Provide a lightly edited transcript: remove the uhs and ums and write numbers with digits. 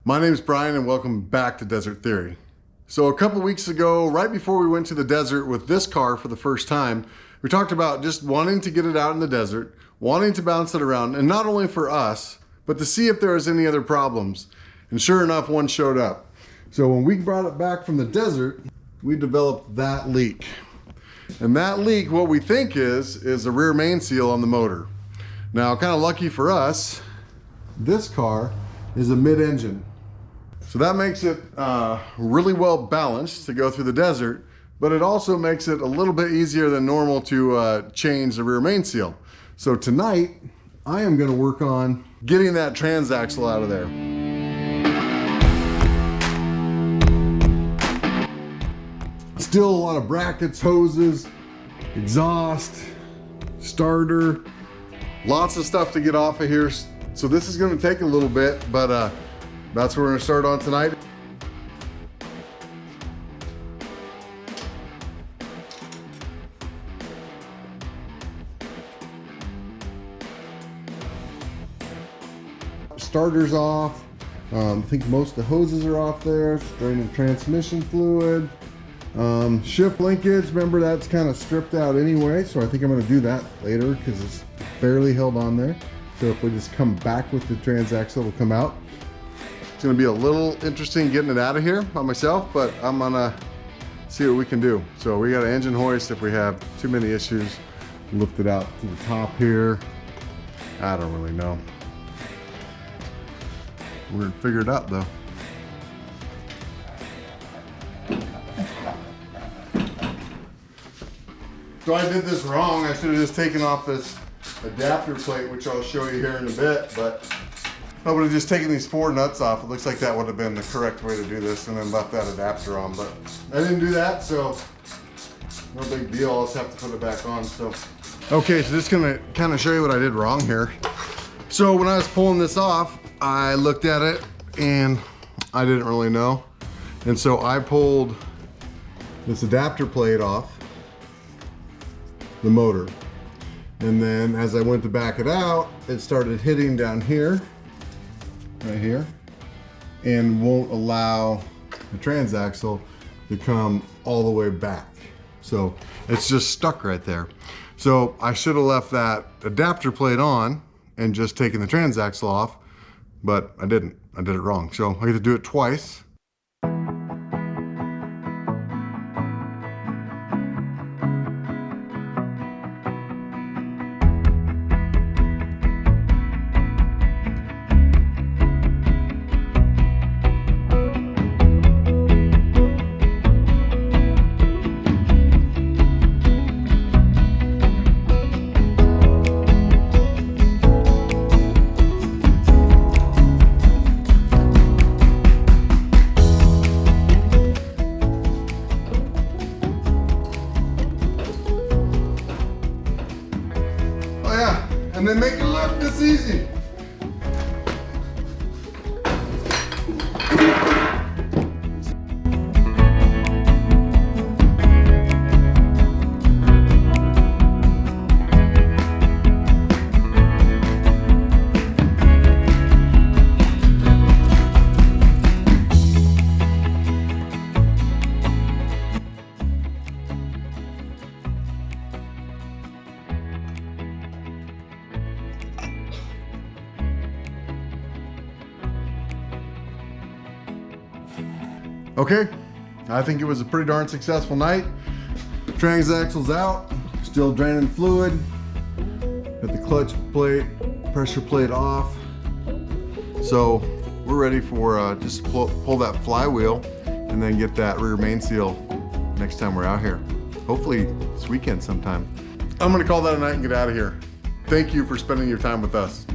My name is Brian and welcome back to Desert Theory. So a couple weeks ago, right before we went to the desert with this car for the first time, we talked about just wanting to get it out in the desert, wanting to bounce it around, and not only for us, but to see if there was any other problems. And sure enough, one showed up. So when we brought it back from the desert, we developed that leak. And that leak, what we think is a rear main seal on the motor. Now, kind of lucky for us, this car is a mid-engine. So that makes it really well balanced to go through the desert, but it also makes it a little bit easier than normal to change the rear main seal. So tonight, I am gonna work on getting that transaxle out of there. Still a lot of brackets, hoses, exhaust, starter, lots of stuff to get off of here. So this is gonna take a little bit, but that's what we're gonna start on tonight. Starter's off. I think most of the hoses are off there. Draining transmission fluid. Shift linkage, remember that's kind of stripped out anyway, so I think I'm gonna do that later because it's barely held on there. So if we just come back with the transaxle, it'll come out. It's gonna be a little interesting getting it out of here by myself, but I'm gonna see what we can do. So we got an engine hoist if we have too many issues. Lift it out to the top here. I don't really know. We're gonna figure it out though. So I did this wrong. I should have just taken off this adapter plate, which I'll show you here in a bit, but I would have just taken these 4 nuts off. It looks like that would have been the correct way to do this, and then left that adapter on, but I didn't do that, so no big deal. I'll just have to put it back on. So okay, so just gonna kind of show you what I did wrong here. So when I was pulling this off, I looked at it and I didn't really know, and so I pulled this adapter plate off the motor, and then as I went to back it out, it started hitting down here, right here, and won't allow the transaxle to come all the way back. So it's just stuck right there. So I should have left that adapter plate on and just taken the transaxle off, but I didn't. I did it wrong. So I get to do it twice. And then make it look this easy. Okay, I think it was a pretty darn successful night. Transaxle's out, still draining fluid. Got the clutch plate, pressure plate off. So we're ready for just pull that flywheel and then get that rear main seal next time we're out here. Hopefully this weekend sometime. I'm gonna call that a night and get out of here. Thank you for spending your time with us.